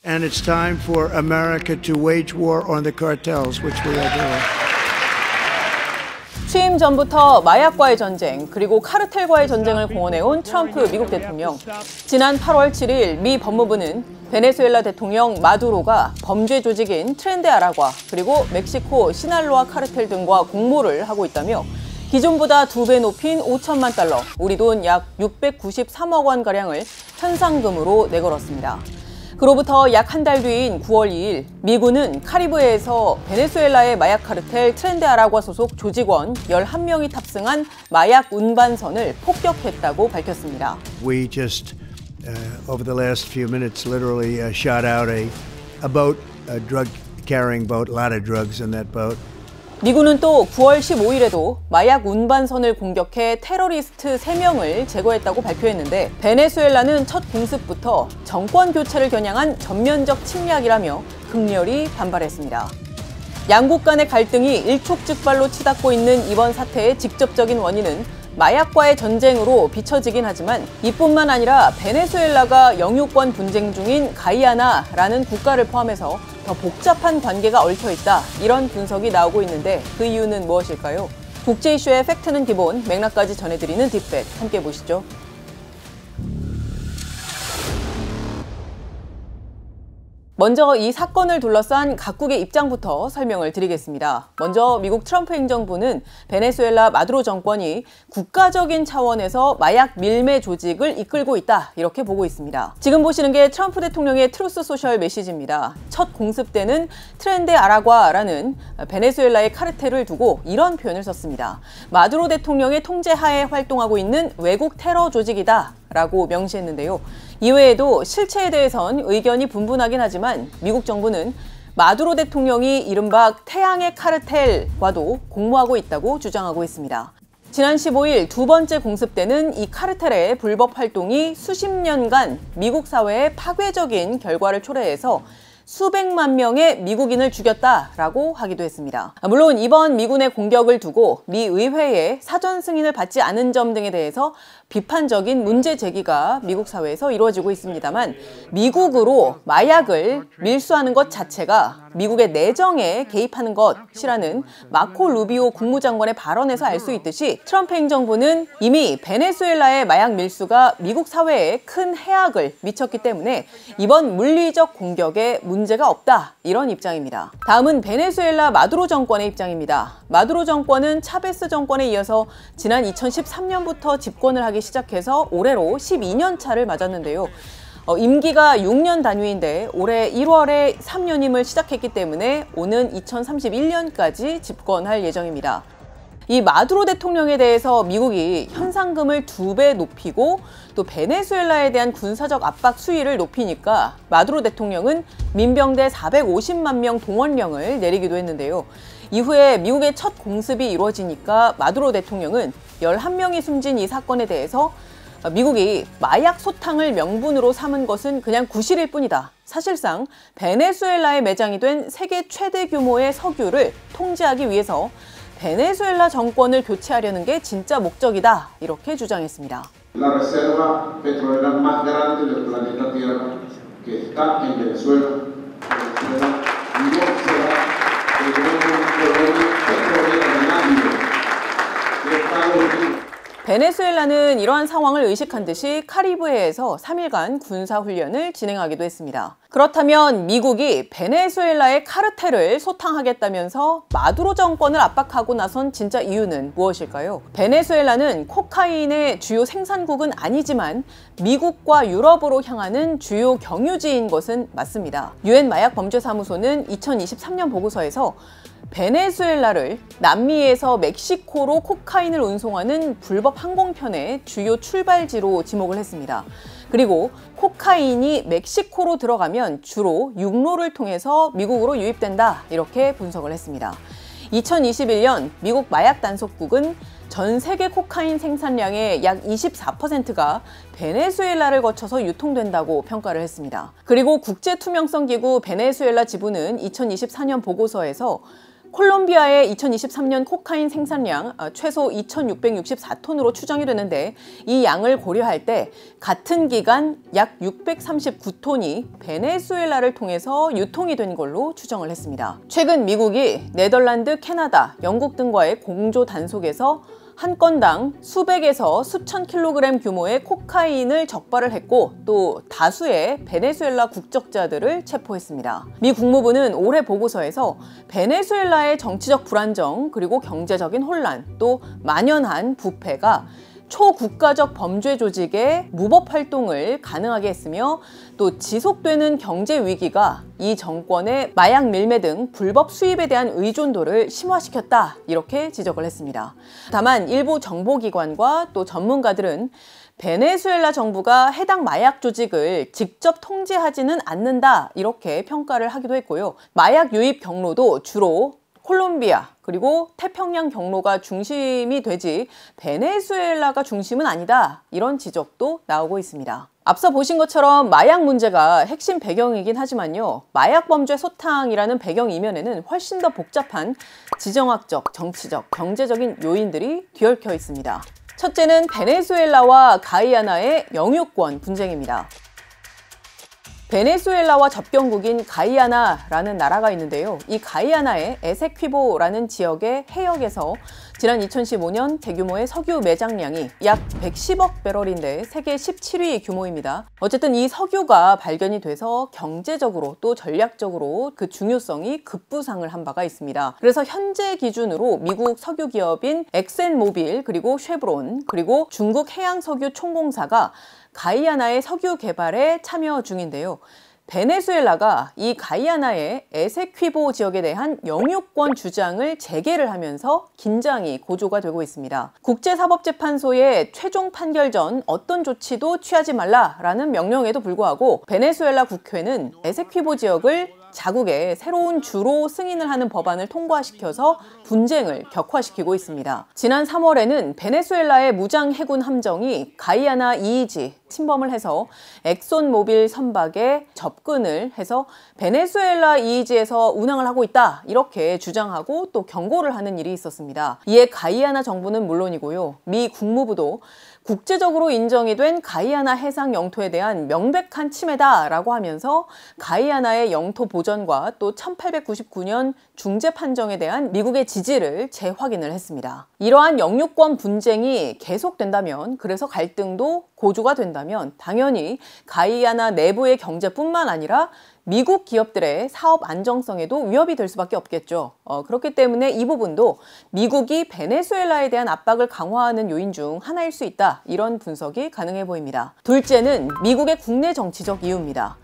And it's time for America to wage war on the cartels, which we are doing. 취임 전부터 마약과의 전쟁, 그리고 카르텔과의 전쟁을 공언해온 트럼프 미국 대통령. 지난 8월 7일 미 법무부는 베네수엘라 대통령 마두로가 범죄 조직인 트렌데 아라과, 그리고 멕시코 시날로아 카르텔 등과 공모를 하고 있다며 기존보다 2배 높인 5천만 달러, 우리 돈 약 693억 원가량을 현상금으로 내걸었습니다. 그로부터 약 한 달 뒤인 9월 2일, 미군은 카리브해에서 베네수엘라의 마약 카르텔 트렌데 아라과 소속 조직원 11명이 탑승한 마약 운반선을 폭격했다고 밝혔습니다. We just, over the last few minutes, literally shot out a boat, a drug-carrying boat, a lot of drugs in that boat. 미군은 또 9월 15일에도 마약 운반선을 공격해 테러리스트 3명을 제거했다고 발표했는데 베네수엘라는 첫 공습부터 정권 교체를 겨냥한 전면적 침략이라며 극렬히 반발했습니다. 양국 간의 갈등이 일촉즉발로 치닫고 있는 이번 사태의 직접적인 원인은 마약과의 전쟁으로 비춰지긴 하지만 이뿐만 아니라 베네수엘라가 영유권 분쟁 중인 가이아나라는 국가를 포함해서 더 복잡한 관계가 얽혀있다, 이런 분석이 나오고 있는데 그 이유는 무엇일까요? 국제 이슈의 팩트는 기본, 맥락까지 전해드리는 딥팩, 함께 보시죠. 먼저 이 사건을 둘러싼 각국의 입장부터 설명을 드리겠습니다. 먼저 미국 트럼프 행정부는 베네수엘라 마두로 정권이 국가적인 차원에서 마약 밀매 조직을 이끌고 있다, 이렇게 보고 있습니다. 지금 보시는 게 트럼프 대통령의 트루스 소셜 메시지입니다. 첫 공습 때는 트렌데 아라과라는 베네수엘라의 카르텔을 두고 이런 표현을 썼습니다. 마두로 대통령의 통제하에 활동하고 있는 외국 테러 조직이다 라고 명시했는데요. 이외에도 실체에 대해선 의견이 분분하긴 하지만 미국 정부는 마두로 대통령이 이른바 태양의 카르텔과도 공모하고 있다고 주장하고 있습니다. 지난 15일 두 번째 공습 때는 이 카르텔의 불법 활동이 수십 년간 미국 사회에 파괴적인 결과를 초래해서 수백만 명의 미국인을 죽였다라고 하기도 했습니다. 물론 이번 미군의 공격을 두고 미 의회의 사전 승인을 받지 않은 점 등에 대해서 비판적인 문제 제기가 미국 사회에서 이루어지고 있습니다만 미국으로 마약을 밀수하는 것 자체가 미국의 내정에 개입하는 것이라는 마코 루비오 국무장관의 발언에서 알 수 있듯이 트럼프 행정부는 이미 베네수엘라의 마약 밀수가 미국 사회에 큰 해악을 미쳤기 때문에 이번 물리적 공격에 문제가 없다, 이런 입장입니다. 다음은 베네수엘라 마두로 정권의 입장입니다. 마두로 정권은 차베스 정권에 이어서 지난 2013년부터 집권을 하기 시작해서 올해로 12년 차를 맞았는데요. 임기가 6년 단위인데 올해 1월에 3년임을 시작했기 때문에 오는 2031년까지 집권할 예정입니다. 이 마두로 대통령에 대해서 미국이 현상금을 2배 높이고 또 베네수엘라에 대한 군사적 압박 수위를 높이니까 마두로 대통령은 민병대 450만 명 동원령을 내리기도 했는데요. 이후에 미국의 첫 공습이 이루어지니까 마두로 대통령은 11명이 숨진 이 사건에 대해서 미국이 마약 소탕을 명분으로 삼은 것은 그냥 구실일 뿐이다. 사실상 베네수엘라에 매장이 된 세계 최대 규모의 석유를 통제하기 위해서 베네수엘라 정권을 교체하려는 게 진짜 목적이다, 이렇게 주장했습니다. La reserva petrolera más grande del planeta Tierra que está en Venezuela. Venezuela no será el nuevo colonia petrolera de nadie de Estados Unidos. 베네수엘라는 이러한 상황을 의식한 듯이 카리브해에서 3일간 군사훈련을 진행하기도 했습니다. 그렇다면 미국이 베네수엘라의 카르텔을 소탕하겠다면서 마두로 정권을 압박하고 나선 진짜 이유는 무엇일까요? 베네수엘라는 코카인의 주요 생산국은 아니지만 미국과 유럽으로 향하는 주요 경유지인 것은 맞습니다. 유엔 마약범죄사무소는 2023년 보고서에서 베네수엘라를 남미에서 멕시코로 코카인을 운송하는 불법 항공편의 주요 출발지로 지목을 했습니다. 그리고 코카인이 멕시코로 들어가면 주로 육로를 통해서 미국으로 유입된다, 이렇게 분석을 했습니다. 2021년 미국 마약 단속국은 전 세계 코카인 생산량의 약 24%가 베네수엘라를 거쳐서 유통된다고 평가를 했습니다. 그리고 국제투명성기구 베네수엘라 지부는 2024년 보고서에서 콜롬비아의 2023년 코카인 생산량 최소 2,664톤으로 추정이 되는데 이 양을 고려할 때 같은 기간 약 639톤이 베네수엘라를 통해서 유통이 된 걸로 추정을 했습니다. 최근 미국이 네덜란드, 캐나다, 영국 등과의 공조 단속에서 한 건당 수백에서 수천 킬로그램 규모의 코카인을 적발을 했고 또 다수의 베네수엘라 국적자들을 체포했습니다. 미 국무부는 올해 보고서에서 베네수엘라의 정치적 불안정 그리고 경제적인 혼란 또 만연한 부패가 초국가적 범죄 조직의 무법 활동을 가능하게 했으며 또 지속되는 경제 위기가 이 정권의 마약 밀매 등 불법 수입에 대한 의존도를 심화시켰다 이렇게 지적을 했습니다. 다만 일부 정보기관과 또 전문가들은 베네수엘라 정부가 해당 마약 조직을 직접 통제하지는 않는다 이렇게 평가를 하기도 했고요. 마약 유입 경로도 주로 콜롬비아 그리고 태평양 경로가 중심이 되지 베네수엘라가 중심은 아니다 이런 지적도 나오고 있습니다. 앞서 보신 것처럼 마약 문제가 핵심 배경이긴 하지만요. 마약 범죄 소탕이라는 배경 이면에는 훨씬 더 복잡한 지정학적, 정치적, 경제적인 요인들이 뒤얽혀 있습니다. 첫째는 베네수엘라와 가이아나의 영유권 분쟁입니다. 베네수엘라와 접경국인 가이아나라는 나라가 있는데요. 이 가이아나의 에세퀴보라는 지역의 해역에서 지난 2015년 대규모의 석유 매장량이 약 110억 배럴인데 세계 17위 규모입니다. 어쨌든 이 석유가 발견이 돼서 경제적으로 또 전략적으로 그 중요성이 급부상을 한 바가 있습니다. 그래서 현재 기준으로 미국 석유 기업인 엑센모빌 그리고 쉐브론 그리고 중국 해양석유총공사가 가이아나의 석유 개발에 참여 중인데요. 베네수엘라가 이 가이아나의 에세퀴보 지역에 대한 영유권 주장을 재개를 하면서 긴장이 고조가 되고 있습니다. 국제사법재판소의 최종 판결 전 어떤 조치도 취하지 말라라는 명령에도 불구하고 베네수엘라 국회는 에세퀴보 지역을 자국의 새로운 주로 승인을 하는 법안을 통과시켜서 분쟁을 격화시키고 있습니다. 지난 3월에는 베네수엘라의 무장 해군 함정이 가이아나 이이지 침범을 해서 엑손모빌 선박에 접근을 해서 베네수엘라 이이지에서 운항을 하고 있다 이렇게 주장하고 또 경고를 하는 일이 있었습니다. 이에 가이아나 정부는 물론이고요. 미 국무부도 국제적으로 인정이 된 가이아나 해상 영토에 대한 명백한 침해다라고 하면서 가이아나의 영토 보전과 또 1899년 중재 판정에 대한 미국의 지지를 재확인을 했습니다. 이러한 영유권 분쟁이 계속된다면 그래서 갈등도 고조가 된다면 당연히 가이아나 내부의 경제뿐만 아니라 미국 기업들의 사업 안정성에도 위협이 될 수밖에 없겠죠. 그렇기 때문에 이 부분도 미국이 베네수엘라에 대한 압박을 강화하는 요인 중 하나일 수 있다. 이런 분석이 가능해 보입니다. 둘째는 미국의 국내 정치적 이유입니다.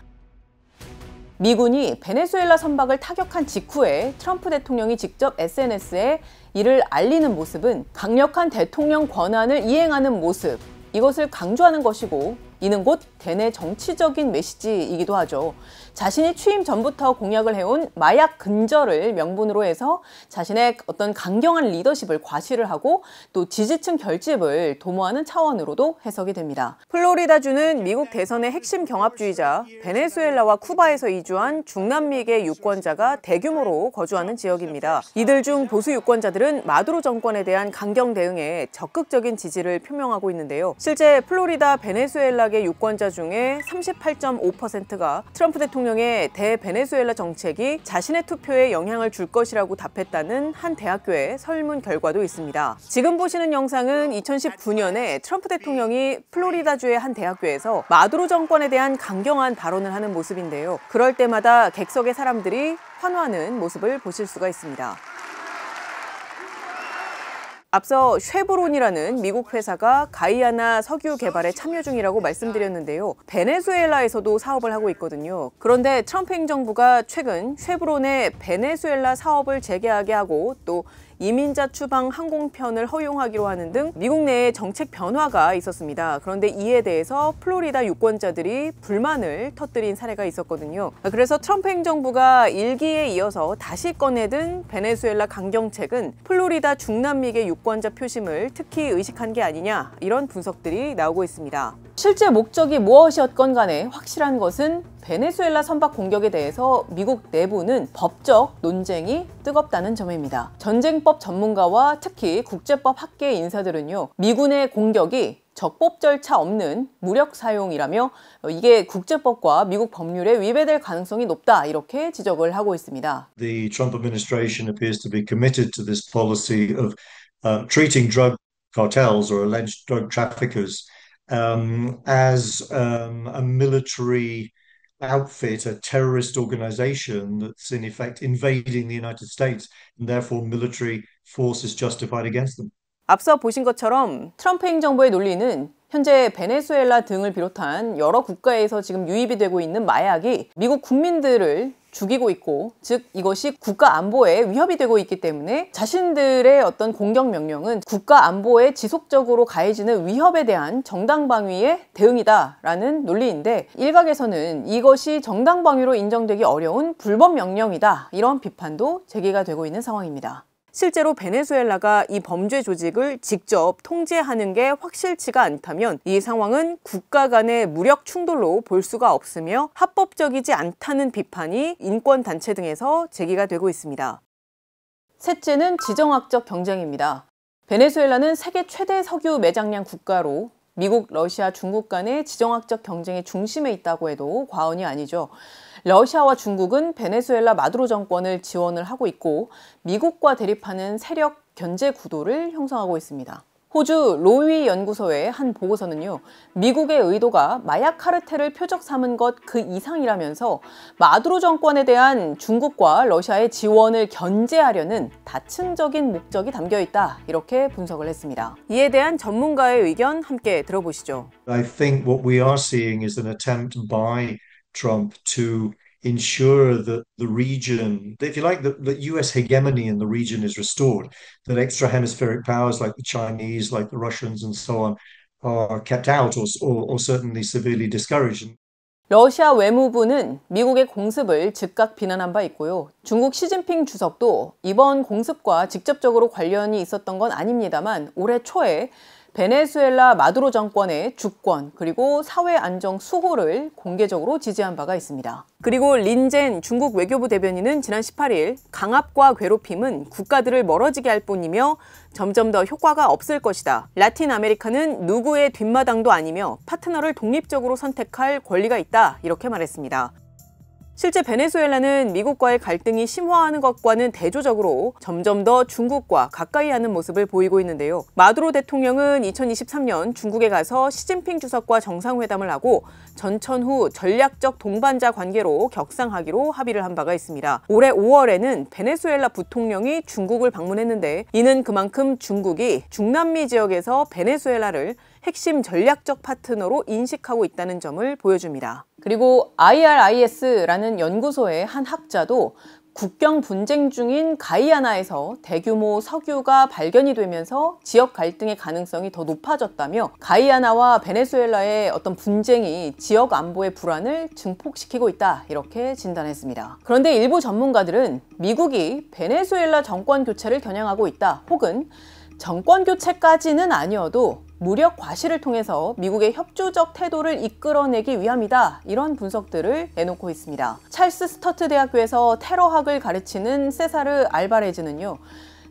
미군이 베네수엘라 선박을 타격한 직후에 트럼프 대통령이 직접 SNS에 이를 알리는 모습은 강력한 대통령 권한을 이행하는 모습, 이것을 강조하는 것이고 이는 곧 대내 정치적인 메시지이기도 하죠. 자신이 취임 전부터 공약을 해온 마약 근절을 명분으로 해서 자신의 어떤 강경한 리더십을 과시를 하고 또 지지층 결집을 도모하는 차원으로도 해석이 됩니다. 플로리다주는 미국 대선의 핵심 경합주의자 베네수엘라와 쿠바에서 이주한 중남미계 유권자가 대규모로 거주하는 지역입니다. 이들 중 보수 유권자들은 마두로 정권에 대한 강경 대응에 적극적인 지지를 표명하고 있는데요. 실제 플로리다 베네수엘라계 유권자 중에 38.5%가 트럼프 대통령의 대베네수엘라 정책이 자신의 투표에 영향을 줄 것이라고 답했다는 한 대학교의 설문 결과도 있습니다. 지금 보시는 영상은 2019년에 트럼프 대통령이 플로리다주의 한 대학교에서 마두로 정권에 대한 강경한 발언을 하는 모습인데요. 그럴 때마다 객석의 사람들이 환호하는 모습을 보실 수가 있습니다. 앞서 쉐브론이라는 미국 회사가 가이아나 석유 개발에 참여 중이라고 말씀드렸는데요. 베네수엘라에서도 사업을 하고 있거든요. 그런데 트럼프 행정부가 최근 쉐브론의 베네수엘라 사업을 재개하게 하고 또 이민자 추방 항공편을 허용하기로 하는 등 미국 내에 정책 변화가 있었습니다. 그런데 이에 대해서 플로리다 유권자들이 불만을 터뜨린 사례가 있었거든요. 그래서 트럼프 행정부가 일기에 이어서 다시 꺼내든 베네수엘라 강경책은 플로리다 중남미계 유권자 표심을 특히 의식한 게 아니냐 이런 분석들이 나오고 있습니다. 실제 목적이 무엇이었건 간에 확실한 것은 베네수엘라 선박 공격에 대해서 미국 내부는 법적 논쟁이 뜨겁다는 점입니다. 전쟁법 전문가와 특히 국제법 학계 인사들은요, 미군의 공격이 적법 절차 없는 무력 사용이라며 이게 국제법과 미국 법률에 위배될 가능성이 높다 이렇게 지적을 하고 있습니다. The Trump administration appears to be committed to this policy of treating drug cartels or alleged drug traffickers as a military outfit, a terrorist organization that's in effect invading the United States, and therefore military force is justified against them. 앞서 보신 것처럼 트럼프 행정부의 논리는 현재 베네수엘라 등을 비롯한 여러 국가에서 지금 유입이 되고 있는 마약이 미국 국민들을 죽이고 있고, 즉 이것이 국가 안보에 위협이 되고 있기 때문에 자신들의 어떤 공격 명령은 국가 안보에 지속적으로 가해지는 위협에 대한 정당방위의 대응이다라는 논리인데, 일각에서는 이것이 정당방위로 인정되기 어려운 불법 명령이다 이런 비판도 제기가 되고 있는 상황입니다. 실제로 베네수엘라가 이 범죄 조직을 직접 통제하는 게 확실치가 않다면 이 상황은 국가 간의 무력 충돌로 볼 수가 없으며 합법적이지 않다는 비판이 인권단체 등에서 제기가 되고 있습니다. 셋째는 지정학적 경쟁입니다. 베네수엘라는 세계 최대 석유 매장량 국가로 미국, 러시아, 중국 간의 지정학적 경쟁의 중심에 있다고 해도 과언이 아니죠. 러시아와 중국은 베네수엘라 마두로 정권을 지원을 하고 있고 미국과 대립하는 세력 견제 구도를 형성하고 있습니다. 호주 로위 연구소의 한 보고서는요, 미국의 의도가 마약 카르텔을 표적 삼은 것 그 이상이라면서 마두로 정권에 대한 중국과 러시아의 지원을 견제하려는 다층적인 목적이 담겨 있다 이렇게 분석을 했습니다. 이에 대한 전문가의 의견 함께 들어보시죠. I think what we are seeing is an attempt by Trump to ensure that the region, if you like, the US hegemony in the region is restored, that extra hemispheric powers like the Chinese, like the Russians and so on are kept out or certainly severely discouraged. 러시아 외무부는 미국의 공습을 즉각 비난한 바 있고요. 중국 시진핑 주석도 이번 공습과 직접적으로 관련이 있었던 건 아닙니다만 올해 초에 베네수엘라 마두로 정권의 주권 그리고 사회 안정 수호를 공개적으로 지지한 바가 있습니다. 그리고 린젠 중국 외교부 대변인은 지난 18일 강압과 괴롭힘은 국가들을 멀어지게 할 뿐이며 점점 더 효과가 없을 것이다. 라틴 아메리카는 누구의 뒷마당도 아니며 파트너를 독립적으로 선택할 권리가 있다. 이렇게 말했습니다. 실제 베네수엘라는 미국과의 갈등이 심화하는 것과는 대조적으로 점점 더 중국과 가까이 하는 모습을 보이고 있는데요. 마두로 대통령은 2023년 중국에 가서 시진핑 주석과 정상회담을 하고 전천 후 전략적 동반자 관계로 격상하기로 합의를 한 바가 있습니다. 올해 5월에는 베네수엘라 부통령이 중국을 방문했는데 이는 그만큼 중국이 중남미 지역에서 베네수엘라를 핵심 전략적 파트너로 인식하고 있다는 점을 보여줍니다. 그리고 IRIS라는 연구소의 한 학자도 국경 분쟁 중인 가이아나에서 대규모 석유가 발견이 되면서 지역 갈등의 가능성이 더 높아졌다며 가이아나와 베네수엘라의 어떤 분쟁이 지역 안보의 불안을 증폭시키고 있다 이렇게 진단했습니다. 그런데 일부 전문가들은 미국이 베네수엘라 정권 교체를 겨냥하고 있다, 혹은 정권 교체까지는 아니어도 무력 과시를 통해서 미국의 협조적 태도를 이끌어내기 위함이다, 이런 분석들을 내놓고 있습니다. 찰스 스터트 대학교에서 테러학을 가르치는 세사르 알바레즈는요,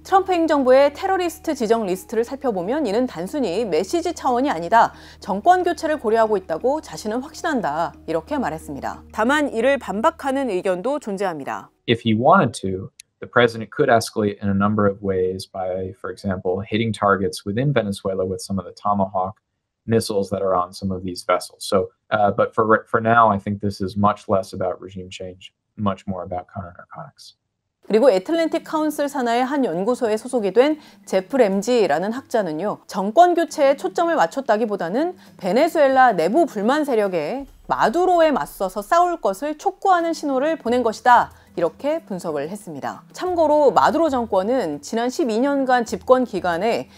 트럼프 행정부의 테러리스트 지정 리스트를 살펴보면 이는 단순히 메시지 차원이 아니다, 정권 교체를 고려하고 있다고 자신은 확신한다, 이렇게 말했습니다. 다만 이를 반박하는 의견도 존재합니다. If he wanted to, the president could escalate in a number of ways by, for example, hitting targets within Venezuela with some of the Tomahawk missiles that are on some of these vessels. So, but for now, I think this is much less about regime change, much more about counter-narcotics. 그리고 애틀랜틱 카운슬 산하의 한 연구소에 소속이 된 제프 램지라는 학자는요, 정권 교체에 초점을 맞췄다기보다는 베네수엘라 내부 불만 세력에 마두로에 맞서서 싸울 것을 촉구하는 신호를 보낸 것이다, 이렇게 분석을 했습니다. 참고로 마두로 정권은 지난 12년간 집권 기간에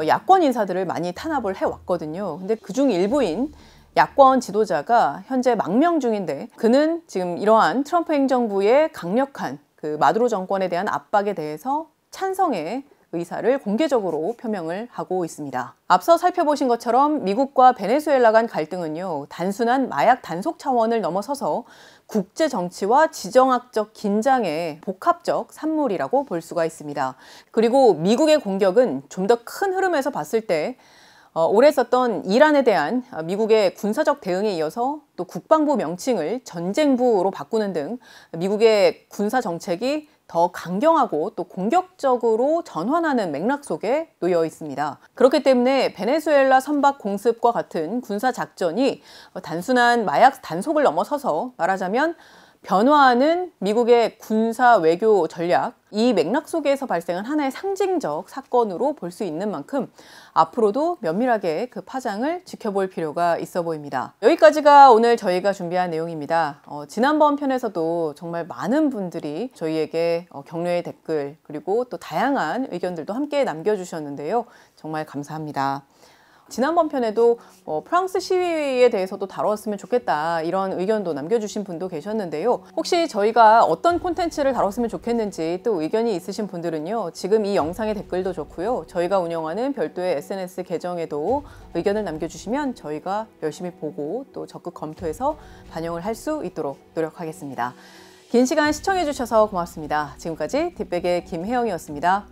야권 인사들을 많이 탄압을 해왔거든요. 근데 그중 일부인 야권 지도자가 현재 망명 중인데, 그는 지금 이러한 트럼프 행정부의 강력한 그 마두로 정권에 대한 압박에 대해서 찬성의 의사를 공개적으로 표명을 하고 있습니다. 앞서 살펴보신 것처럼 미국과 베네수엘라 간 갈등은요, 단순한 마약 단속 차원을 넘어서서 국제 정치와 지정학적 긴장의 복합적 산물이라고 볼 수가 있습니다. 그리고 미국의 공격은 좀 더 큰 흐름에서 봤을 때 올해 썼던 이란에 대한 미국의 군사적 대응에 이어서 또 국방부 명칭을 전쟁부로 바꾸는 등 미국의 군사 정책이 더 강경하고 또 공격적으로 전환하는 맥락 속에 놓여 있습니다. 그렇기 때문에 베네수엘라 선박 공습과 같은 군사 작전이 단순한 마약 단속을 넘어서서 말하자면 변화하는 미국의 군사 외교 전략, 이 맥락 속에서 발생한 하나의 상징적 사건으로 볼 수 있는 만큼 앞으로도 면밀하게 그 파장을 지켜볼 필요가 있어 보입니다. 여기까지가 오늘 저희가 준비한 내용입니다. 지난번 편에서도 정말 많은 분들이 저희에게 격려의 댓글 그리고 또 다양한 의견들도 함께 남겨주셨는데요. 정말 감사합니다. 지난번 편에도 프랑스 시위에 대해서도 다뤘으면 좋겠다 이런 의견도 남겨주신 분도 계셨는데요. 혹시 저희가 어떤 콘텐츠를 다뤘으면 좋겠는지 또 의견이 있으신 분들은요, 지금 이 영상의 댓글도 좋고요, 저희가 운영하는 별도의 SNS 계정에도 의견을 남겨주시면 저희가 열심히 보고 또 적극 검토해서 반영을 할 수 있도록 노력하겠습니다. 긴 시간 시청해주셔서 고맙습니다. 지금까지 뒷백의 김혜영이었습니다.